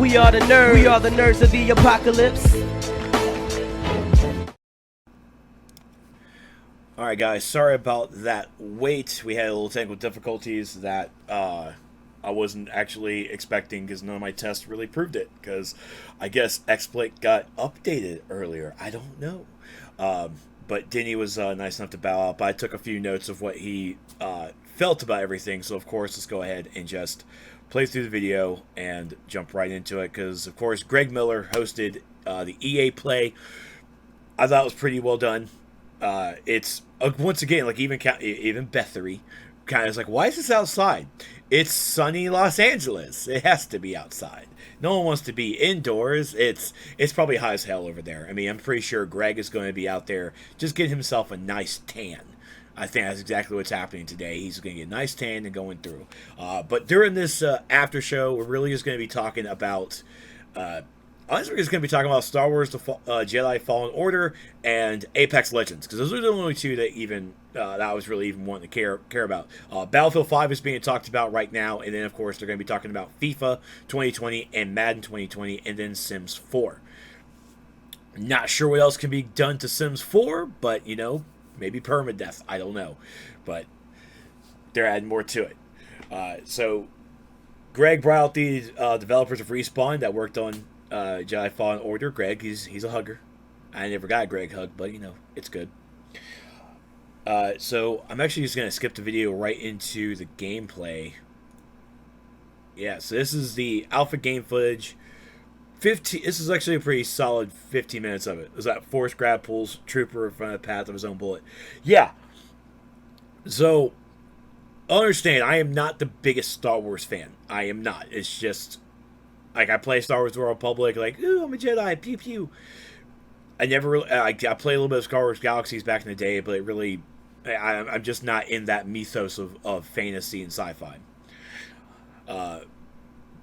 We are the nerds. We are the nerds of the apocalypse. Alright guys, sorry about that wait. We had a little technical difficulties that I wasn't actually expecting because none of my tests really proved it. Because I guess XSplit got updated earlier. I don't know. But Denny was nice enough to bow out. But I took a few notes of what he felt about everything. So of course, let's go ahead and just play through the video and jump right into it. Because of course, Greg Miller hosted the EA Play. I thought it was pretty well done. It's once again, like even Bethery kind of is like, why is this outside? It's sunny Los Angeles. It has to be outside. No one wants to be indoors. It's probably hot as hell over there. I mean, I'm pretty sure Greg is going to be out there just getting himself a nice tan. I think that's exactly what's happening today. He's going to get a nice tan and going through. But during this after show, we're really just going to be talking about. Honestly, we're just going to be talking about Star Wars: The Jedi Fallen Order and Apex Legends, because those are the only two that even that I was really even wanting to care about. Battlefield 5 is being talked about right now, and then of course they're going to be talking about FIFA 2020 and Madden 2020, and then Sims 4. Not sure what else can be done to Sims 4, but you know, maybe permadeath. I don't know, but they're adding more to it. So Greg brought out the developers of Respawn that worked on Jedi Fallen Order. Greg, he's a hugger. I never got a Greg hug, but you know, it's good. So I'm actually just gonna skip the video right into the gameplay. Yeah, so this is the alpha game footage. This is actually a pretty solid 15 minutes of it. Is that force grab pulls trooper in front of the path of his own bullet? Yeah. So understand, I am not the biggest Star Wars fan. I am not. It's just like I play Star Wars: The Old Republic, like, ooh, I'm a Jedi, pew pew. I never really, I played a little bit of Star Wars Galaxies back in the day, but it really, I'm just not in that mythos of fantasy and sci-fi.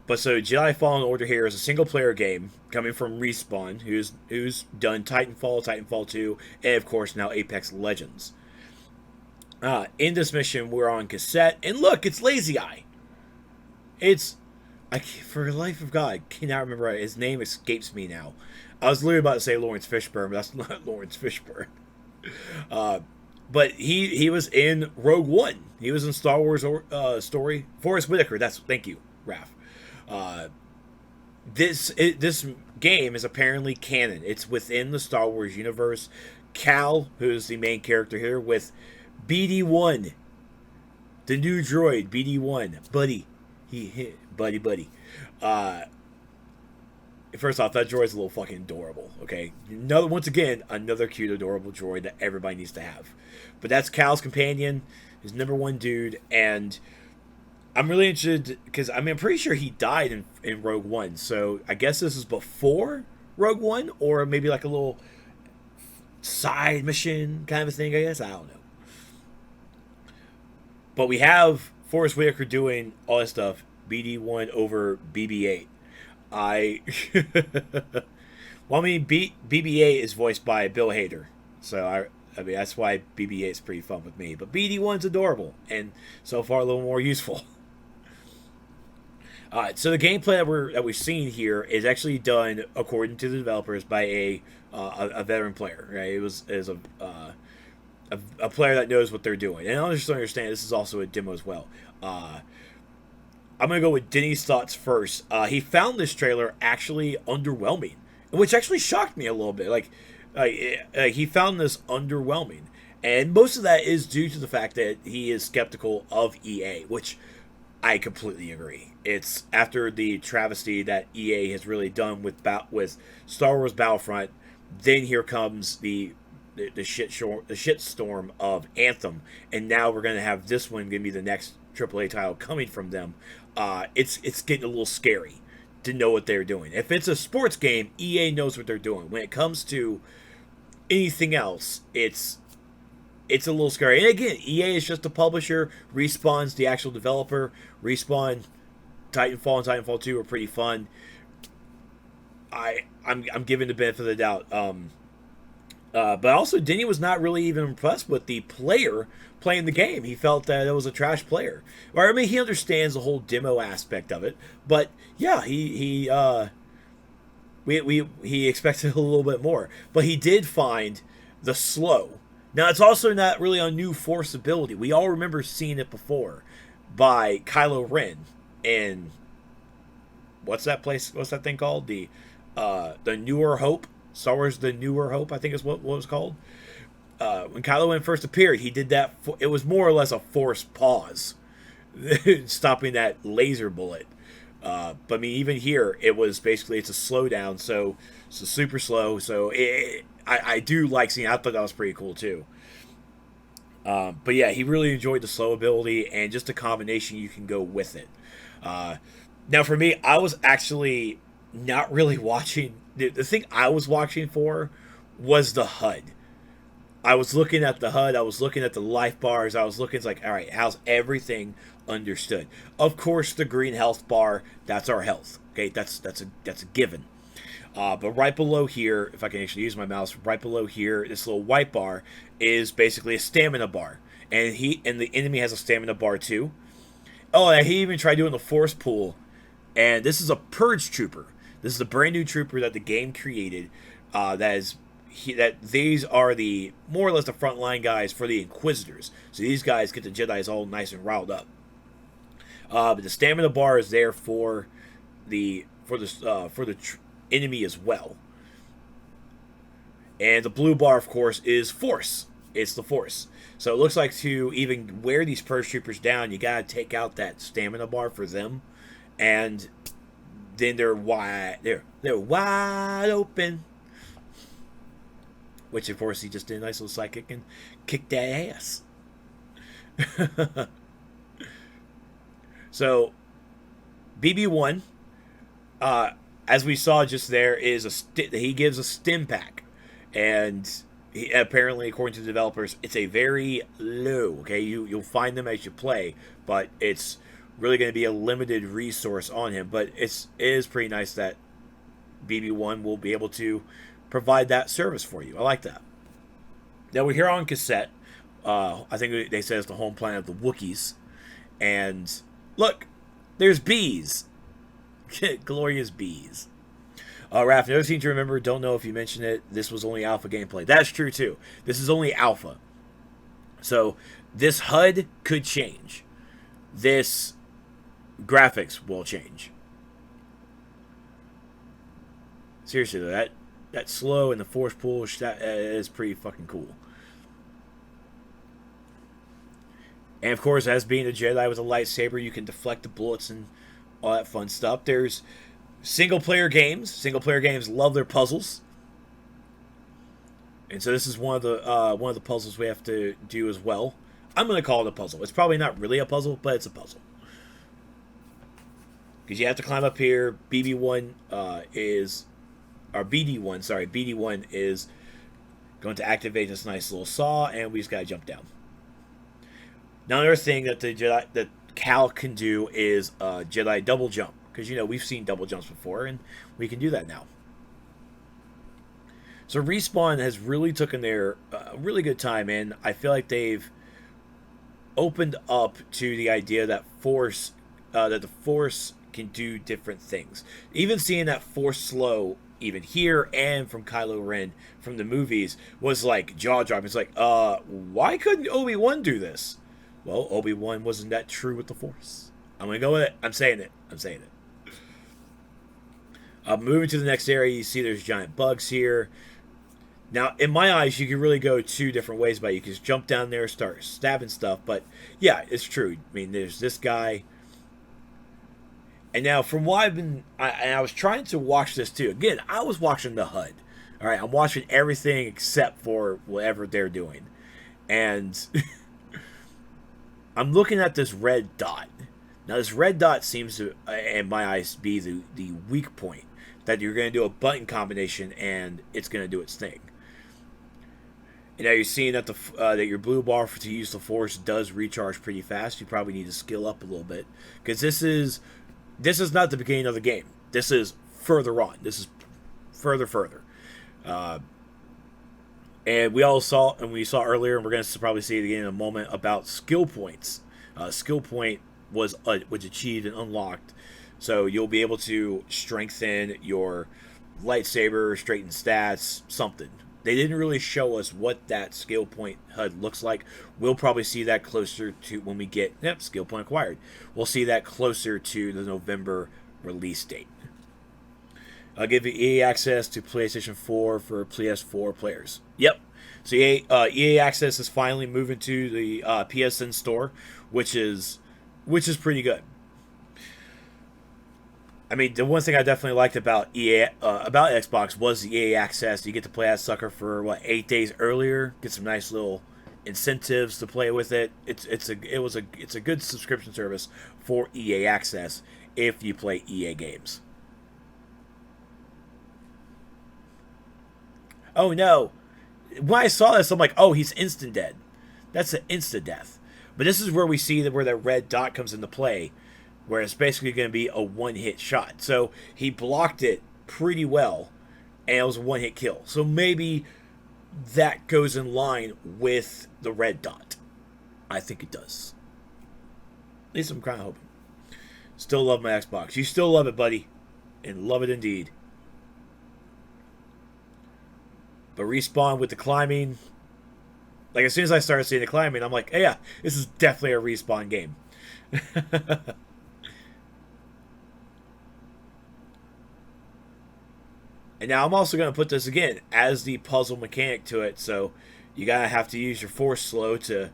But so Jedi Fallen Order here is a single player game coming from Respawn, who's done Titanfall, Titanfall 2, and of course now Apex Legends. In this mission, we're on cassette, and look, it's Lazy Eye. For the life of God, I cannot remember. His name escapes me now. I was literally about to say Lawrence Fishburne, but that's not Lawrence Fishburne. But he was in Rogue One. He was in Star Wars Story. Forrest Whitaker. Thank you, Raph. This game is apparently canon. It's within the Star Wars universe. Cal, who's the main character here, with BD-1, the new droid, BD-1, buddy. Buddy. First off, that droid's a little fucking adorable, okay? Once again, another cute, adorable droid that everybody needs to have. But that's Cal's companion, his number one dude, and I'm really interested, because I'm pretty sure he died in Rogue One, so I guess this is before Rogue One, or maybe like a little side mission kind of a thing, I guess? I don't know. But we have Forrest Whitaker doing all this stuff, BD-1 over BB-8. BB-8 is voiced by Bill Hader, so I mean that's why BB-8 is pretty fun with me. But BD-1's adorable, and so far a little more useful. So the gameplay that we've seen here is actually done according to the developers by a veteran player. Right? It was a player that knows what they're doing, and I just understand this is also a demo as well. I'm going to go with Denny's thoughts first. He found this trailer actually underwhelming, which actually shocked me a little bit. Like he found this underwhelming. And most of that is due to the fact that he is skeptical of EA, which I completely agree. It's after the travesty that EA has really done with Star Wars Battlefront, then here comes the shitstorm of Anthem, and now we're going to have this one going to be the next AAA title coming from them. It's getting a little scary to know what they're doing. If it's a sports game, EA knows what they're doing. When it comes to anything else, it's a little scary. And again, EA is just a publisher. Respawn's the actual developer. Respawn, Titanfall, and Titanfall 2 are pretty fun. I'm giving the benefit of the doubt. But also, Denny was not really even impressed with the player playing the game. He felt that it was a trash player. Or I mean, he understands the whole demo aspect of it, but yeah, he expected a little bit more. But he did find the slow. Now it's also not really a new Force ability. We all remember seeing it before by Kylo Ren in what's that place? What's that thing called? The Newer Hope. Star Wars: The Newer Hope, I think is what it was called. When Kylo Ren first appeared, he did that. It was more or less a Force pause, stopping that laser bullet. But I mean, even here, it was basically it's a slowdown, so it's super slow. So I do like seeing. I thought that was pretty cool too. But yeah, he really enjoyed the slow ability and just the combination you can go with it. Now, for me, I was actually not really watching. The thing I was watching for was the HUD. I was looking at the HUD. I was looking at the life bars. I was looking. It's like, all right, how's everything understood? Of course, the green health bar. That's our health. Okay, that's a given. But right below here, if I can actually use my mouse, right below here, this little white bar is basically a stamina bar, and the enemy has a stamina bar too. Oh, and he even tried doing the force pull, and this is a purge trooper. This is a brand new trooper that the game created. That these are the more or less the frontline guys for the Inquisitors. So these guys get the Jedi's all nice and riled up. But the stamina bar is there for the enemy as well. And the blue bar, of course, is Force. It's the Force. So it looks like to even wear these Purge Troopers down, you gotta take out that stamina bar for them, and then they're wide open. Which, of course, he just did a nice little sidekick and kicked that ass. So, BB-1, as we saw just there, he gives a stim pack. And apparently, according to the developers, it's a very low, okay? You'll find them as you play, but it's really going to be a limited resource on him. But it is pretty nice that BB-1 will be able to provide that service for you. I like that. Now we're here on cassette. I think they said it's the home planet of the Wookiees. And look, there's bees. Glorious bees. Raph, another thing to remember, don't know if you mentioned it, this was only alpha gameplay. That's true too. This is only alpha. So this HUD could change. This graphics will change. Seriously though, that slow and the force pull, that is pretty fucking cool. And of course, as being a Jedi with a lightsaber, you can deflect the bullets and all that fun stuff. There's single player games. Single player games love their puzzles. And so this is one of the puzzles we have to do as well. I'm going to call it a puzzle. It's probably not really a puzzle, but it's a puzzle. Because you have to climb up here. BD1 is going to activate this nice little saw, and we just got to jump down. Now, another thing that Cal can do is Jedi double jump, because we've seen double jumps before, and we can do that now. So Respawn has really taken their really good time, and I feel like they've opened up to the idea that the Force can do different things. Even seeing that Force slow, even here and from Kylo Ren from the movies, was like jaw dropping. It's like, why couldn't Obi-Wan do this? Well, Obi-Wan wasn't that true with the Force. I'm gonna go with it. I'm saying it. Moving to the next area, you see there's giant bugs here. Now, in my eyes, you can really go two different ways about it. You can just jump down there, start stabbing stuff. But yeah, it's true. I mean, there's this guy. And now, from what I was trying to watch this too. Again, I was watching the HUD. All right, I'm watching everything except for whatever they're doing, and I'm looking at this red dot. Now, this red dot seems to, in my eyes, be the weak point. That you're going to do a button combination, and it's going to do its thing. And now you're seeing that that your blue bar to use the Force does recharge pretty fast. You probably need to skill up a little bit, because this is not the beginning of the game. This is further on. This is further. And we saw earlier, and we're going to probably see it again in a moment, about skill points. Skill point was achieved and unlocked, so you'll be able to strengthen your lightsaber, straighten stats, something. They didn't really show us what that skill point HUD looks like. We'll probably see that closer to when we get skill point acquired. We'll see that closer to the November release date. I'll give you EA access to PlayStation 4 for PS4 players. Yep. So EA access is finally moving to the PSN store, which is pretty good. I mean, the one thing I definitely liked about about Xbox was the EA access. You get to play that sucker for 8 days earlier. Get some nice little incentives to play with it. It's a good subscription service for EA access if you play EA games. Oh no! When I saw this, I'm like, oh, he's instant dead. That's an instant death. But this is where we see where that red dot comes into play, where it's basically going to be a one-hit shot. So he blocked it pretty well, and it was a one-hit kill. So maybe that goes in line with the red dot. I think it does. At least I'm kind of hoping. Still love my Xbox. You still love it, buddy. And love it indeed. But Respawn with the climbing, like as soon as I started seeing the climbing, I'm like, hey, yeah, this is definitely a Respawn game. And now I'm also going to put this again as the puzzle mechanic to it, so you gotta have to use your force slow to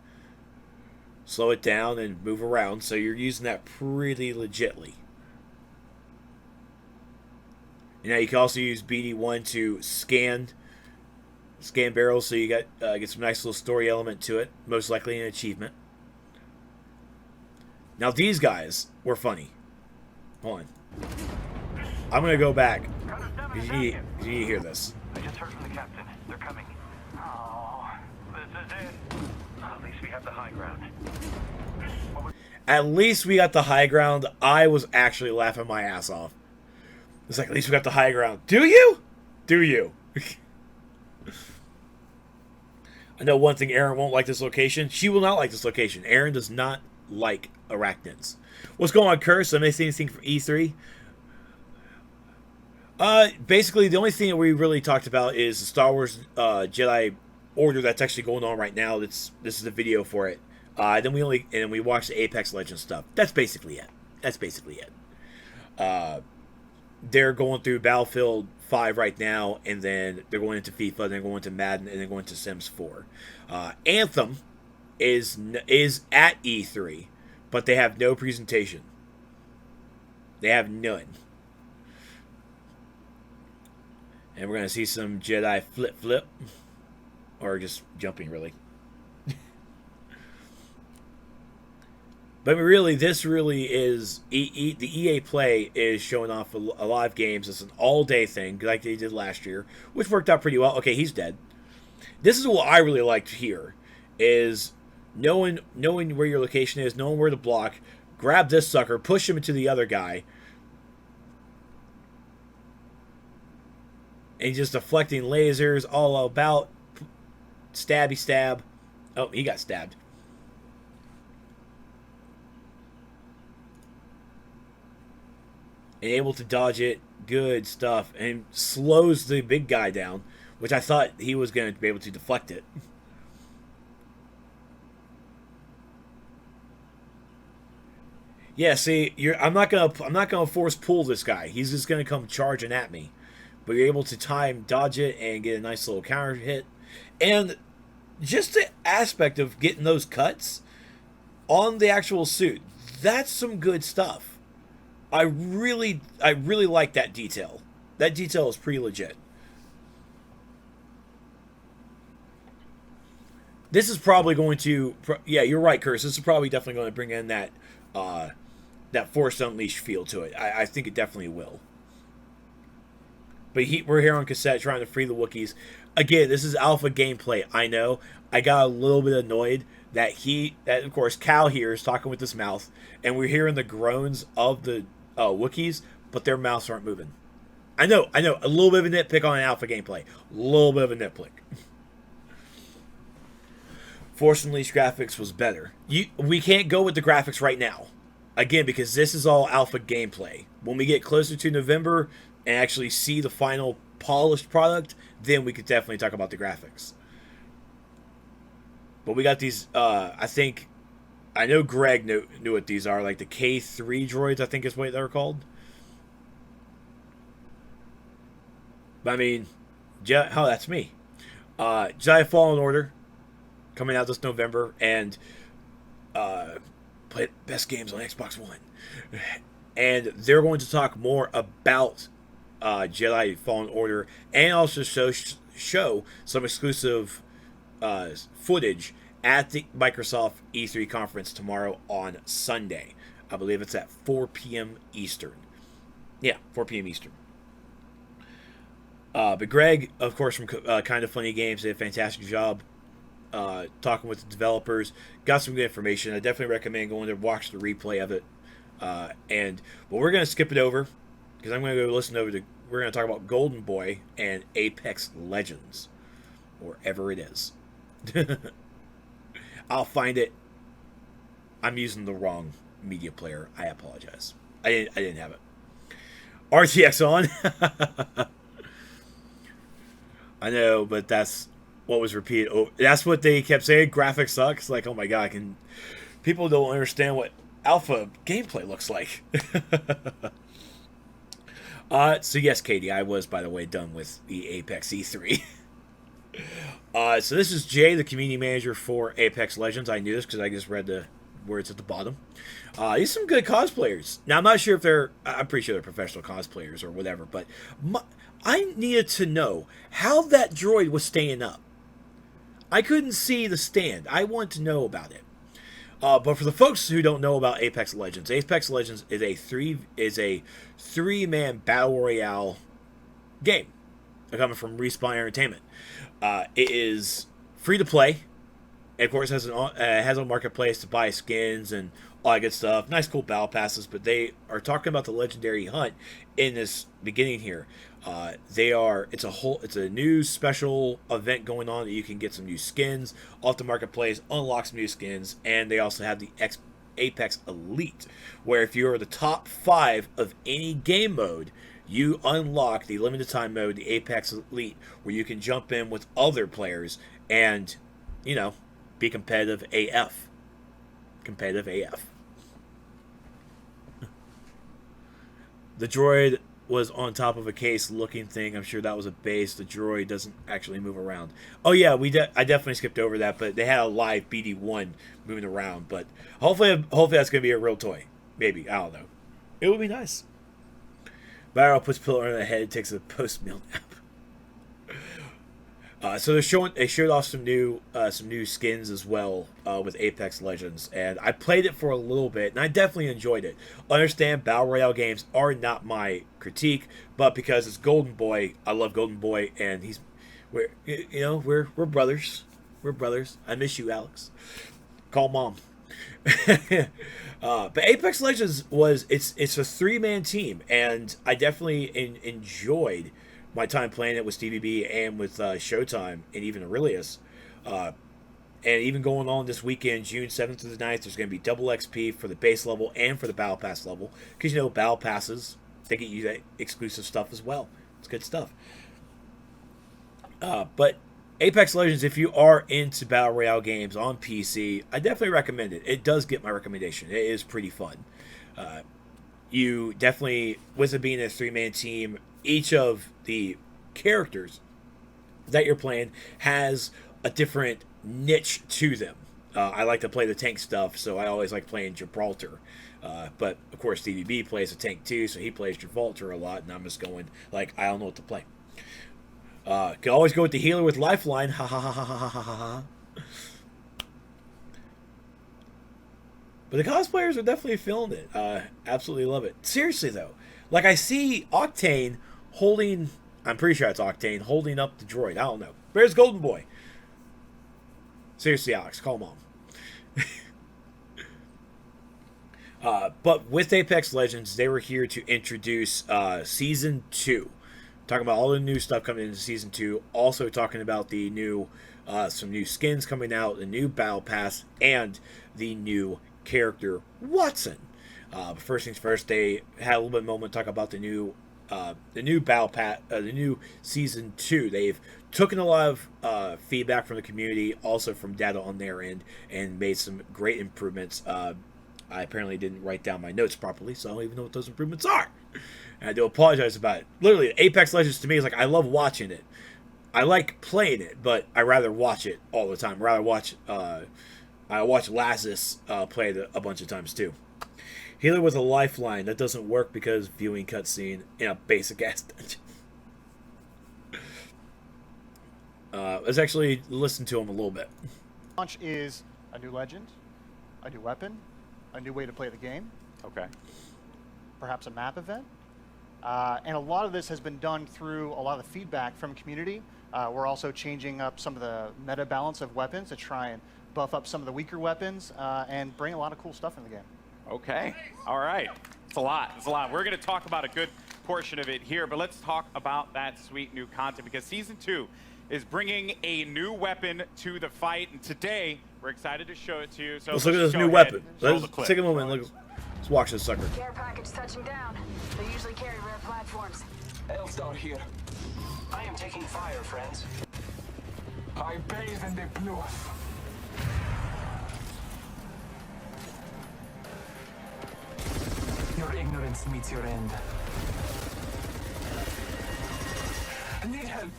slow it down and move around, so you're using that pretty legitly. And now you can also use BD1 to scan barrels, so you get some nice little story element to it, most likely an achievement. Now these guys were funny. Hold on. I'm going to go back. You need to hear this. I just heard from the captain. They're coming. Oh, this is it. At least we have the high ground. At least we got the high ground. I was actually laughing my ass off. It's like, at least we got the high ground. Do you? Do you? I know one thing, Aaron won't like this location. She will not like this location. Aaron does not like arachnids. What's going on, Curse? I missed anything from E3? Basically, the only thing that we really talked about is the Star Wars Jedi Order that's actually going on right now. This is the video for it. Then we watched the Apex Legends stuff. That's basically it. They're going through Battlefield 5 right now, and then they're going into FIFA, then going to Madden, and then going to Sims 4. Anthem is at E3, but they have no presentation. They have none. And we're going to see some Jedi flip. Or just jumping, really. But really, this really is... the EA Play is showing off a lot of games. It's an all-day thing, like they did last year, which worked out pretty well. Okay, he's dead. This is what I really liked here, is knowing where your location is, knowing where to block, grab this sucker, push him into the other guy, and just deflecting lasers all about. Stabby stab. Oh, he got stabbed. And able to dodge it. Good stuff. And slows the big guy down, which I thought he was going to be able to deflect it. Yeah, see, I'm not gonna force pull this guy. He's just gonna come charging at me. But you're able to time dodge it and get a nice little counter hit. And just the aspect of getting those cuts on the actual suit, that's some good stuff. I really like that detail. That detail is pretty legit. This is probably going to... Yeah, you're right, Curse. This is probably definitely going to bring in that Force Unleashed feel to it. I think it definitely will. But we're here on cassette trying to free the Wookiees. Again, this is alpha gameplay. I know. I got a little bit annoyed that of course, Cal here is talking with his mouth, and we're hearing the groans of the Wookiees, but their mouths aren't moving. I know. A little bit of a nitpick on an alpha gameplay. A little bit of a nitpick. Force Unleashed graphics was better. We can't go with the graphics right now. Again, because this is all alpha gameplay. When we get closer to November and actually see the final polished product, then we could definitely talk about the graphics. But we got these, I know Greg knew what these are, like the K3 droids, I think is what they're called. But I mean, that's me. Jedi Fallen Order, coming out this November, and play best games on Xbox One. And they're going to talk more about Jedi Fallen Order, and also show some exclusive footage at the Microsoft E3 conference tomorrow on Sunday. I believe it's at 4 p.m. Eastern. Yeah, 4 p.m. Eastern. But Greg, of course, from Kind of Funny Games, did a fantastic job talking with the developers. Got some good information. I definitely recommend going to watch the replay of it. But we're going to skip it over because I'm going to go listen over to. We're going to talk about Golden Boy and Apex Legends, wherever it is. I'll find it. I'm using the wrong media player. I apologize. I didn't have it. RTX on. I know, but that's what was repeated. Oh, that's what they kept saying. Graphics sucks. Like, oh my god, people don't understand what alpha gameplay looks like. So yes, Katie, I was, by the way, done with the Apex E3. So this is Jay, the community manager for Apex Legends. I knew this because I just read the words at the bottom. These are some good cosplayers. Now, I'm not sure if I'm pretty sure they're professional cosplayers or whatever, but I needed to know how that droid was staying up. I couldn't see the stand. I want to know about it. But for the folks who don't know about Apex Legends is a three-man battle royale game coming from Respawn Entertainment. It is free to play. And of course, it has a marketplace to buy skins and all that good stuff. Nice, cool battle passes. But they are talking about the legendary hunt in this beginning here. It's a new special event going on that you can get some new skins off the marketplace, unlock some new skins, and they also have the Apex Elite, where if you're the top 5 of any game mode, you unlock the limited time mode, the Apex Elite, where you can jump in with other players and, be competitive AF. Competitive AF. The droid was on top of a case looking thing. I'm sure that was a base. The droid doesn't actually move around. Oh yeah, I definitely skipped over that, but they had a live BD1 moving around. But hopefully that's going to be a real toy. Maybe. I don't know. It would be nice. Barrow puts pillow on the head, takes a post-meal nap. So they showed off some new skins as well with Apex Legends, and I played it for a little bit, and I definitely enjoyed it. Understand, battle royale games are not my critique, but because it's Golden Boy, I love Golden Boy, and we're brothers. We're brothers. I miss you, Alex. Call mom. But Apex Legends it's a 3-man team, and I definitely enjoyed my time playing it with Stevie B and with Showtime and even Aurelius. And even going on this weekend, June 7th to the 9th, there's going to be double XP for the base level and for the Battle Pass level. Because, Battle Passes, they get you that exclusive stuff as well. It's good stuff. But Apex Legends, if you are into Battle Royale games on PC, I definitely recommend it. It does get my recommendation. It is pretty fun. You definitely, with it being a 3-man team, each of the characters that you're playing has a different niche to them. I like to play the tank stuff, so I always like playing Gibraltar. But, of course, DVB plays a tank too, so he plays Gibraltar a lot, and I'm just going, I don't know what to play. Can always go with the healer with Lifeline. Ha ha ha ha ha ha ha. But the cosplayers are definitely feeling it. Absolutely love it. Seriously, though. I see Octane holding... I'm pretty sure it's Octane holding up the droid. I don't know. Where's Golden Boy? Seriously, Alex. Call mom. But with Apex Legends, they were here to introduce Season 2. Talking about all the new stuff coming into Season 2. Also talking about the new some new skins coming out, the new battle pass, and the new character Watson. But first things first, they had a little bit of a moment to talk about the new battle pass, the new season 2. They've taken a lot of feedback from the community, also from data on their end, and made some great improvements. I apparently didn't write down my notes properly, so I don't even know what those improvements are. And I do apologize about it. Literally, Apex Legends to me is like, I love watching it. I like playing it, but I rather watch it all the time. I watch Lazarus play it a bunch of times too. Healer with a lifeline. That doesn't work because viewing cutscene in a basic ass dungeon. Let's actually listen to him a little bit. Launch is a new legend, a new weapon, a new way to play the game. Okay. Perhaps a map event. And a lot of this has been done through a lot of the feedback from community. We're also changing up some of the meta balance of weapons to try and buff up some of the weaker weapons and bring a lot of cool stuff in the game. Okay. All right. It's a lot. It's a lot. We're going to talk about a good portion of it here, but let's talk about that sweet new content because Season 2 is bringing a new weapon to the fight, and today we're excited to show it to you. So let's look at this new weapon. Let's take a moment. Let's watch this sucker. Care package touching down. They usually carry rare platforms. Elstar here. I am taking fire, friends. I bathe in the blood. Your ignorance meets your end. I need help.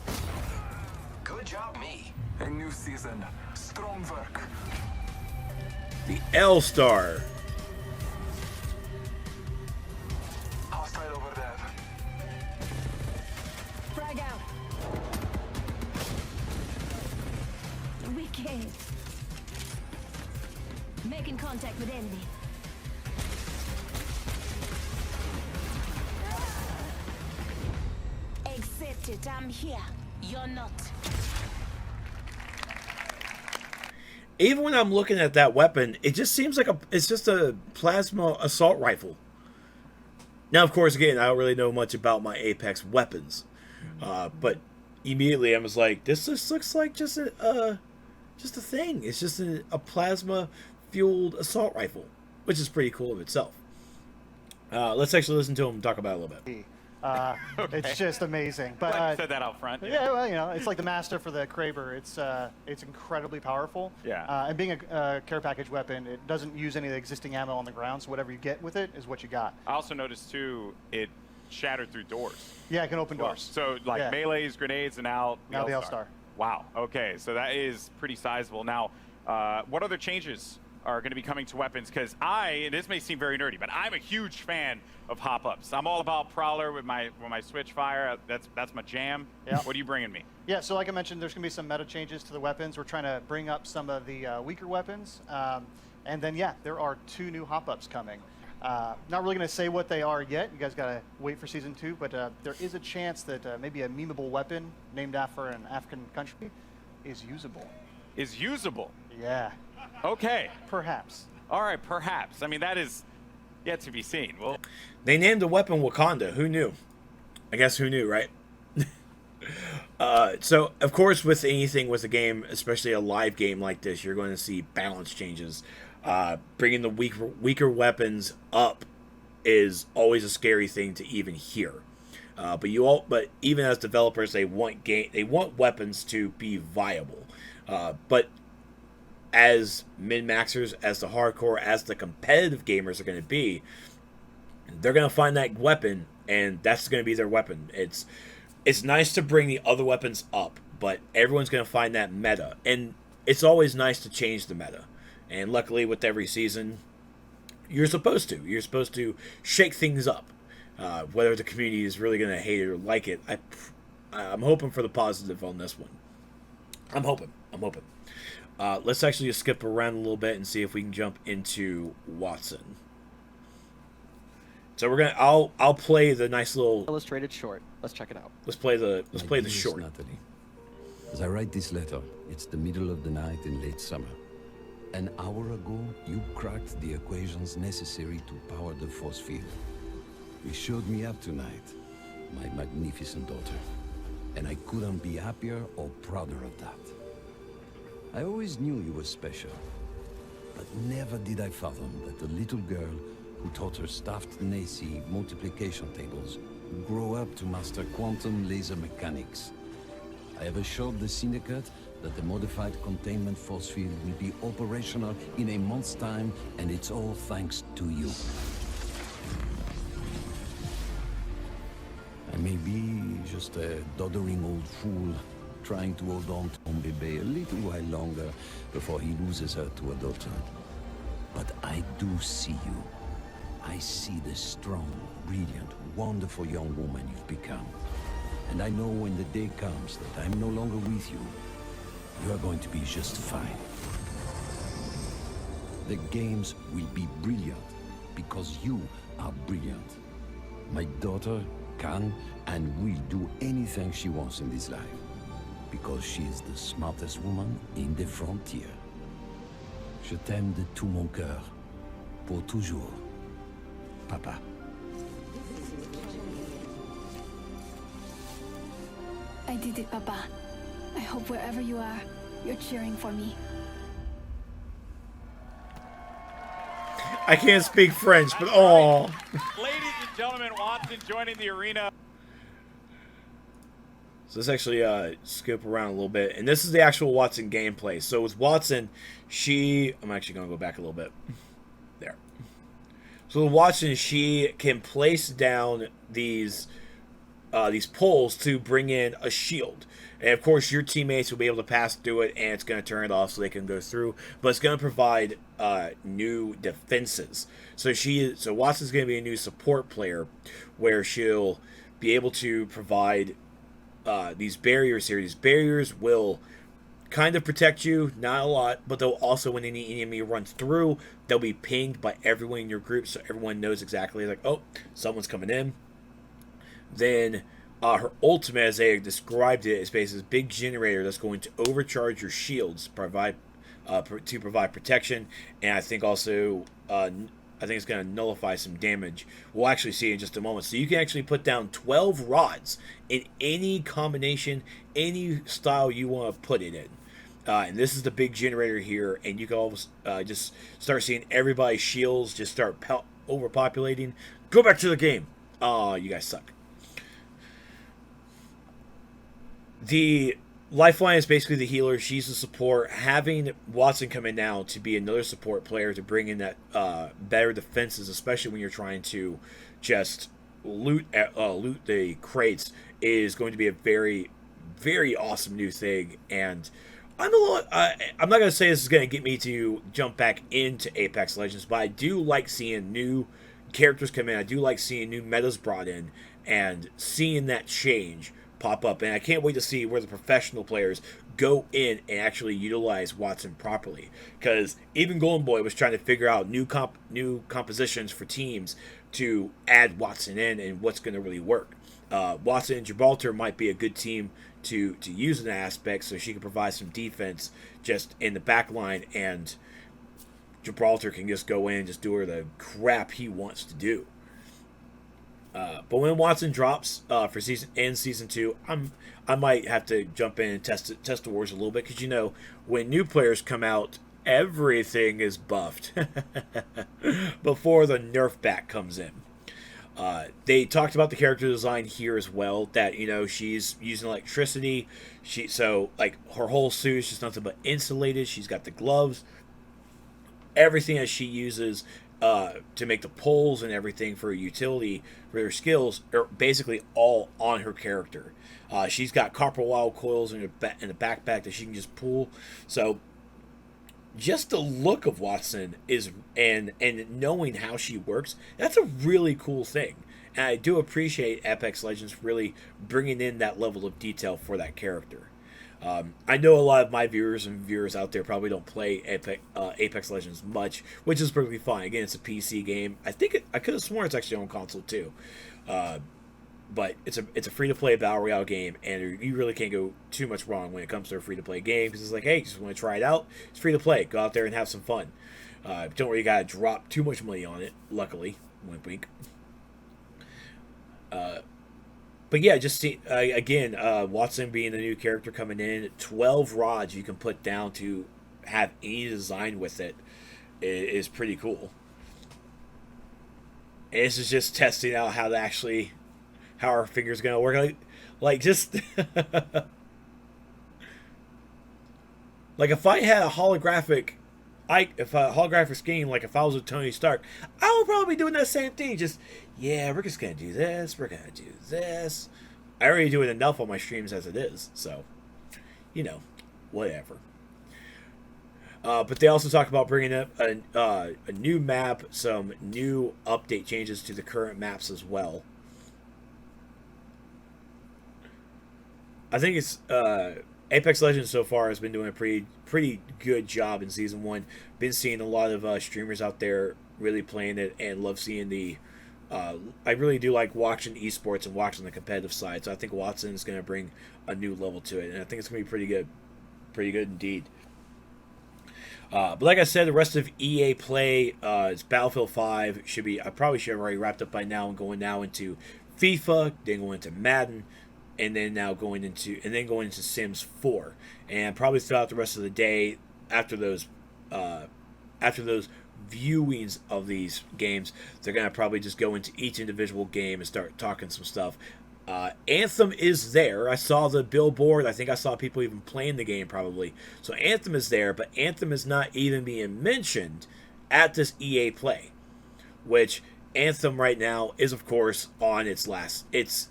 Good job, me. A new season. Strong work. The L-Star. Hostile over there. Frag out. Wicked. Making contact with enemy. Accept it, I'm here. You're not. Even when I'm looking at that weapon, it just seems like it's just a plasma assault rifle. Now, of course, again, I don't really know much about my Apex weapons, but immediately I was like, this just looks like just a thing. It's just a plasma-fueled assault rifle, which is pretty cool of itself. Let's actually listen to him talk about it a little bit. Okay. It's just amazing. But Glad you said that out front. yeah, well, you know, it's like the master for the Kraber. It's incredibly powerful. Yeah. And being a care package weapon, it doesn't use any of the existing ammo on the ground, so whatever you get with it is what you got. I also noticed, too, it shattered through doors. Yeah, it can open doors. So, like, Yeah. melees, grenades, and now Now the L-Star. Wow. Okay, so that is pretty sizable. Now, what other changes are going to be coming to weapons? Because and this may seem very nerdy, but I'm a huge fan of hop-ups. I'm all about Prowler with my switch fire. That's my jam. Yeah. What are you bringing me? Yeah, so like I mentioned, there's going to be some meta changes to the weapons. We're trying to bring up some of the weaker weapons. And then, yeah, there are 2 new hop-ups coming. Not really going to say what they are yet. You guys got to wait for Season 2. But there is a chance that maybe a memeable weapon named after an African country is usable. Is usable. Yeah, Okay. perhaps. All right, perhaps. I mean, that is yet to be seen. Well, They named the weapon Wakanda. Who knew? I guess who knew, right? So, of course, with anything with a game, especially a live game like this, you're going to see balance changes. Bringing the weaker weapons up is always a scary thing to even hear. But even as developers, they want weapons to be viable. But as min-maxers, as the hardcore, as the competitive gamers are going to be, they're going to find that weapon, and that's going to be their weapon. It's nice to bring the other weapons up, but everyone's going to find that meta. And it's always nice to change the meta. And luckily, with every season, you're supposed to. You're supposed to shake things up. Whether the community is really going to hate it or like it, I'm hoping for the positive on this one. I'm hoping. Let's actually just skip around a little bit and see if we can jump into Watson. So I'll play the nice little Illustrated short. Let's check it out. Let's play the Dearest short. Natalie, as I write this letter, it's the middle of the night in late summer. An hour ago, you cracked the equations necessary to power the force field. You showed me up tonight, my magnificent daughter, and I couldn't be happier or prouder of that. I always knew you were special. But never did I fathom that the little girl who taught her staffed Nazi multiplication tables would grow up to master quantum laser mechanics. I have assured the Syndicate that the modified containment force field will be operational in a month's time, and it's all thanks to you. I may be just a doddering old fool trying to hold on to Bébé a little while longer before he loses her to a daughter. But I do see you. I see the strong, brilliant, wonderful young woman you've become. And I know when the day comes that I'm no longer with you, you are going to be just fine. The games will be brilliant because you are brilliant. My daughter can and will do anything she wants in this life because she is the smartest woman in the frontier. Je t'aime de tout mon cœur, pour toujours, Papa. I did it, Papa. I hope wherever you are, you're cheering for me. I can't speak French, but oh. Ladies and gentlemen, Watson joining the arena. So let's actually scoop around a little bit. And this is the actual Watson gameplay. So with Watson, I'm actually going to go back a little bit. There. So with Watson, she can place down these poles to bring in a shield. And of course, your teammates will be able to pass through it, and it's going to turn it off so they can go through. But it's going to provide new defenses. So Watson's going to be a new support player, where she'll be able to provide these barriers here. These barriers will kind of protect you, not a lot, but they'll also, when any enemy runs through, they'll be pinged by everyone in your group, so everyone knows exactly, like, oh, someone's coming in. Then her ultimate, as they described it, is basically this big generator that's going to overcharge your shields to provide protection, and I think also it's going to nullify some damage. We'll actually see in just a moment. So you can actually put down 12 rods in any combination, any style you want to put it in. And this is the big generator here, and you can almost just start seeing everybody's shields just start overpopulating. Go back to the game. Oh, you guys suck. The Lifeline is basically the healer. She's the support. Having Watson come in now to be another support player to bring in that better defenses, especially when you're trying to just loot the crates, is going to be a very, very awesome new thing. And I'm not going to say this is going to get me to jump back into Apex Legends, but I do like seeing new characters come in. I do like seeing new metas brought in and seeing that change pop up, and I can't wait to see where the professional players go in and actually utilize Watson properly, because even Golden Boy was trying to figure out new compositions for teams to add Watson in and what's going to really work. Watson and Gibraltar might be a good team to use in that aspect, so she can provide some defense just in the back line, and Gibraltar can just go in and just do her the crap he wants to do. But when Watson drops for season 2, I might have to jump in and test the wars a little bit, because when new players come out, everything is buffed before the nerf back comes in. They talked about the character design here as well, that she's using electricity. Her whole suit is just nothing but insulated. She's got the gloves. Everything that she uses to make the poles and everything for her utility, for her skills, are basically all on her character. She's got copper wire coils in the backpack that she can just pull. So just the look of Watson is, and knowing how she works, that's a really cool thing. And I do appreciate Apex Legends really bringing in that level of detail for that character. I know a lot of my viewers out there probably don't play Apex Legends much, which is perfectly fine. Again, it's a PC game. I could have sworn it's actually on console too, but it's a free-to-play battle royale game, and you really can't go too much wrong when it comes to a free-to-play game, because it's like, hey, just want to try it out. It's free-to-play. Go out there and have some fun. Don't really gotta drop too much money on it. Luckily, wink wink. But yeah, just see again, Watson being the new character coming in, 12 rods you can put down to have any design with it is pretty cool. And this is just testing out how our fingers gonna work. Like just like if I had a holographic scheme, like if I was with Tony Stark, I would probably be doing that same thing. Just, yeah, we're just gonna do this, we're gonna do this. I already do it enough on my streams as it is, so whatever. But they also talk about bringing up a new map, some new update changes to the current maps as well. I think it's Apex Legends so far has been doing a pretty good job in Season 1. Been seeing a lot of streamers out there really playing it, and love seeing the... I really do like watching esports and watching the competitive side, so I think Watson is going to bring a new level to it, and I think it's going to be pretty good. Pretty good indeed. But like I said, the rest of EA Play is Battlefield 5. I probably should have already wrapped up by now and going now into FIFA, then going into Madden, and then going into Sims 4. And probably throughout the rest of the day after those viewings of these games, they're going to probably just go into each individual game and start talking some stuff. Anthem is there. I saw the billboard. I think I saw people even playing the game probably. So Anthem is there, but Anthem is not even being mentioned at this EA Play. Which Anthem right now is, of course, on its last... It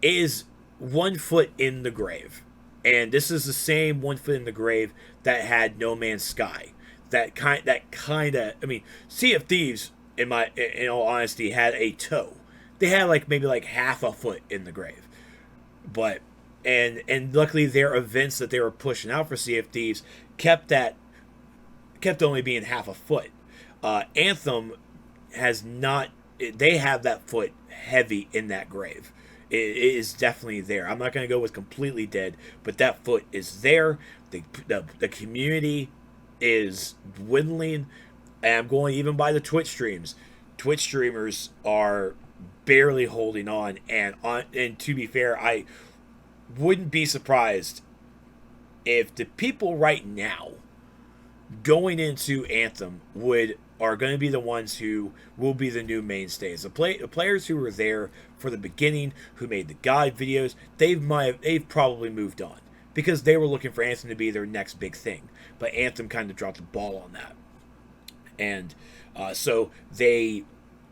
is 1 foot in the grave. And this is the same 1 foot in the grave that had No Man's Sky. That kind of... I mean, Sea of Thieves, in all honesty, had a toe. They had maybe half a foot in the grave. But and luckily their events that they were pushing out for Sea of Thieves kept only being half a foot. Anthem has not. They have that foot heavy in that grave. It is definitely there. I'm not going to go with completely dead, but that foot is there. The community is dwindling, and I'm going even by the Twitch streams. Twitch streamers are barely holding on, and to be fair, I wouldn't be surprised if the people right now going into Anthem are going to be the ones who will be the new mainstays. The players who were there for the beginning, who made the guide videos, they've probably moved on because they were looking for Anthem to be their next big thing. But Anthem kind of dropped the ball on that, and so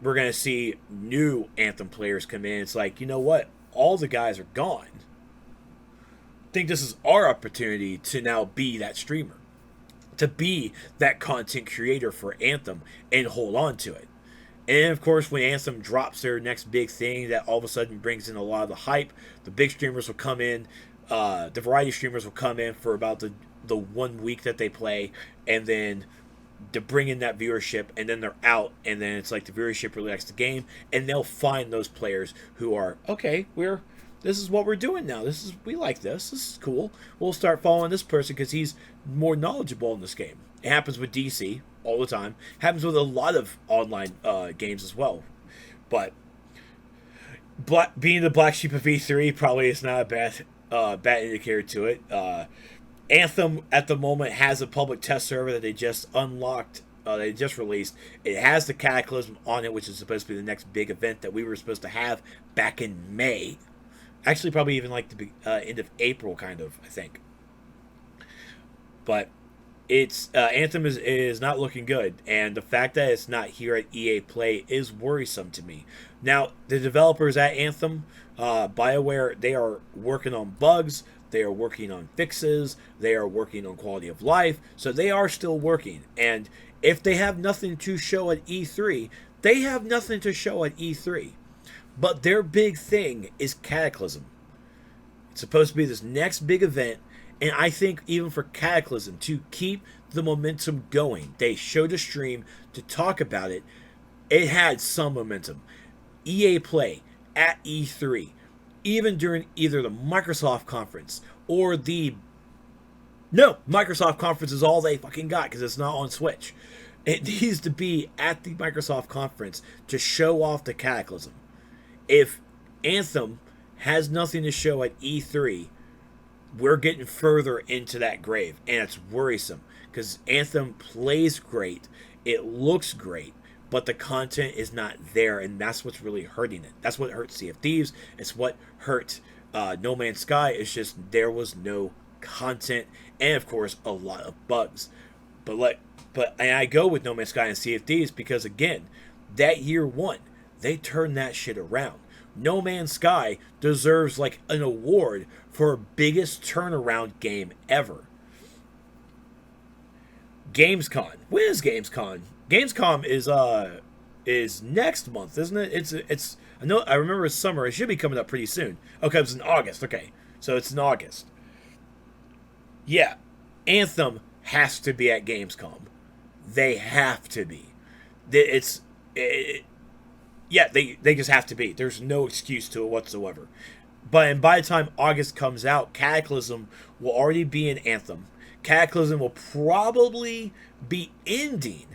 we're going to see new Anthem players come in. It's like, you know what? All the guys are gone. I think this is our opportunity to now be that streamer, to be that content creator for Anthem and hold on to it. And of course, when Anthem drops their next big thing that all of a sudden brings in a lot of the hype, the big streamers will come in, the variety streamers will come in for about the 1 week that they play, and then to bring in that viewership, and then they're out, and then it's like the viewership really likes the game, and they'll find those players who are, okay, this is what we're doing now. We like this. This is cool. We'll start following this person because he's more knowledgeable in this game. It happens with DC all the time. It happens with a lot of online games as well. But being the black sheep of E3 probably is not a bad indicator to it. Anthem at the moment has a public test server that they just unlocked. They just released. It has the Cataclysm on it, which is supposed to be the next big event that we were supposed to have back in May. Actually, probably even the end of April, kind of, I think. But it's Anthem is not looking good, and the fact that it's not here at EA Play is worrisome to me. Now, the developers at Anthem, BioWare, they are working on bugs. They are working on fixes. They are working on quality of life. So they are still working. And if they have nothing to show at E3, they have nothing to show at E3. But their big thing is Cataclysm. It's supposed to be this next big event. And I think even for Cataclysm, to keep the momentum going, they showed a stream to talk about it. It had some momentum. EA Play at E3. Even during either the Microsoft conference or Microsoft conference is all they fucking got because it's not on Switch. It needs to be at the Microsoft conference to show off the Cataclysm. If Anthem has nothing to show at E3, we're getting further into that grave, and it's worrisome because Anthem plays great, it looks great, but the content is not there, and that's what's really hurting it. That's what hurt Sea of Thieves. It's what hurt No Man's Sky. It's just there was no content, and of course a lot of bugs. But I go with No Man's Sky and Sea of Thieves because again, that year one, they turned that shit around. No Man's Sky deserves like an award for biggest turnaround game ever. Gamescom. When is Gamescom? Gamescom is next month, isn't it? It's I remember it's summer. It should be coming up pretty soon. Okay, it's in August. Okay, so it's in August. Yeah, Anthem has to be at Gamescom. They have to be. They just have to be. There's no excuse to it whatsoever. But by the time August comes out, Cataclysm will already be in Anthem. Cataclysm will probably be ending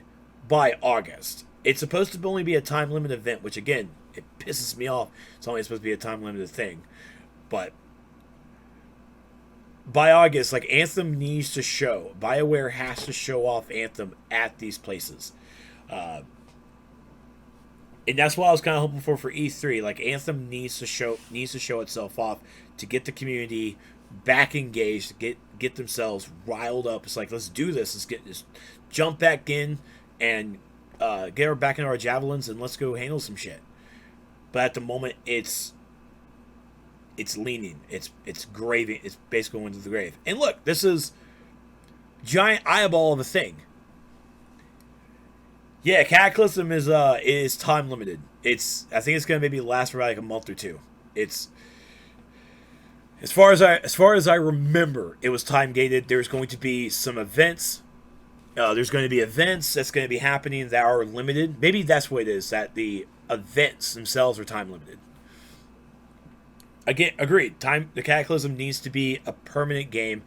by August. It's supposed to only be a time limit event, which again, it pisses me off. It's only supposed to be a time limited thing. But by August, like Anthem needs to show. BioWare has to show off Anthem at these places. And that's what I was kind of hoping for E3. Like Anthem needs to show itself off to get the community back engaged, get themselves riled up. It's like, let's do this. Let's jump back in and get her back into our javelins and let's go handle some shit. But at the moment, it's leaning. It's gravy. It's basically going to the grave. And look, this is giant eyeball of a thing. Yeah, Cataclysm is time limited. I think it's gonna maybe last for like a month or two. It's as far as I remember, it was time gated. There's going to be some events. There's going to be events that's going to be happening that are limited. Maybe that's what it is. That the events themselves are time limited. Again, agreed. The Cataclysm needs to be a permanent game,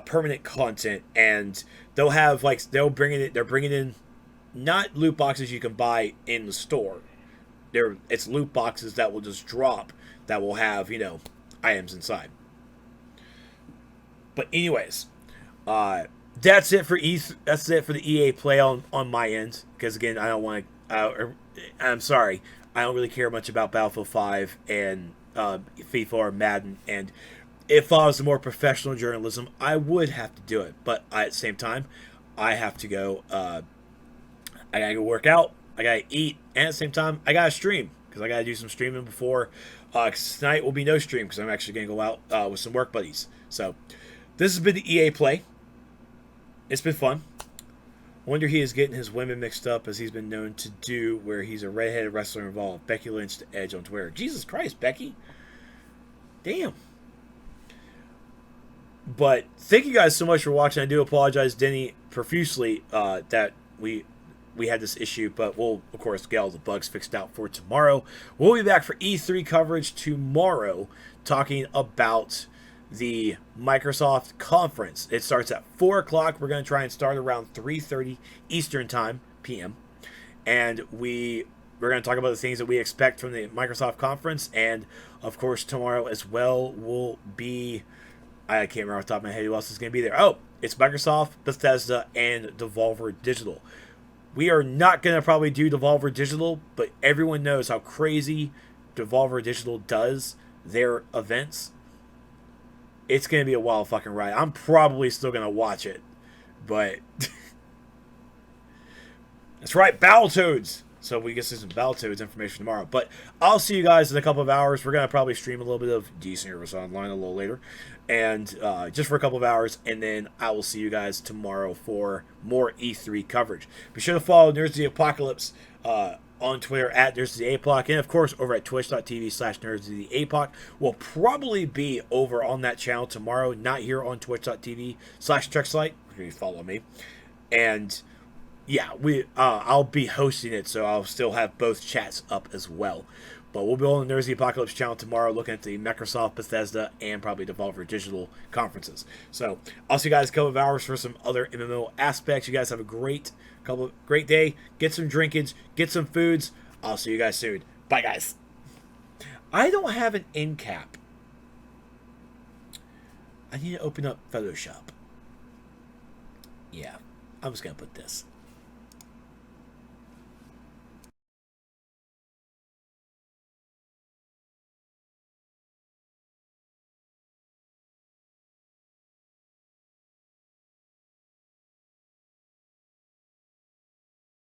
permanent content, and they're bringing in not loot boxes you can buy in the store. It's loot boxes that will just drop that will have, items inside. But anyways, that's it for that's it for the EA play on my end. Because again, I don't want to. I'm sorry, I don't really care much about Battlefield 5 and FIFA or Madden. And if I was more professional journalism, I would have to do it. But at the same time, I have to go. I gotta go work out. I gotta eat, and at the same time, I gotta stream because I gotta do some streaming before. Tonight will be no stream because I'm actually gonna go out with some work buddies. So this has been the EA play. It's been fun. Wonder he is getting his women mixed up as he's been known to do, where he's a redheaded wrestler involved. Becky Lynch to Edge on Twitter. Jesus Christ, Becky. Damn. But thank you guys so much for watching. I do apologize, Denny, profusely that we had this issue, but we'll, of course, get all the bugs fixed out for tomorrow. We'll be back for E3 coverage tomorrow, talking about the Microsoft conference. It starts at 4 o'clock. We're going to try and start around 3:30 Eastern time, PM. And we're going to talk about the things that we expect from the Microsoft conference. And, of course, tomorrow as well will be... I can't remember off the top of my head who else is going to be there. Oh, it's Microsoft, Bethesda, and Devolver Digital. We are not going to probably do Devolver Digital, but everyone knows how crazy Devolver Digital does their events. It's going to be a wild fucking ride. I'm probably still going to watch it, but... That's right, Battletoads! So we get some Battletoads information tomorrow. But I'll see you guys in a couple of hours. We're going to probably stream a little bit of Decent Heroes Online a little later. And just for a couple of hours. And then I will see you guys tomorrow for more E3 coverage. Be sure to follow Nerds of the Apocalypse on Twitter at Nerds of the APOC. And of course, over at twitch.tv/Nerds of the APOC. We'll probably be over on that channel tomorrow. Not here on twitch.tv/TrexLight. If you follow me. And... yeah, I'll be hosting it, so I'll still have both chats up as well. But we'll be on the Nerds of the Apocalypse channel tomorrow looking at the Microsoft, Bethesda, and probably Devolver Digital conferences. So I'll see you guys in a couple of hours for some other MMO aspects. You guys have a great day. Get some drinkage. Get some foods. I'll see you guys soon. Bye, guys. I don't have an end cap. I need to open up Photoshop. Yeah, I'm just gonna put this.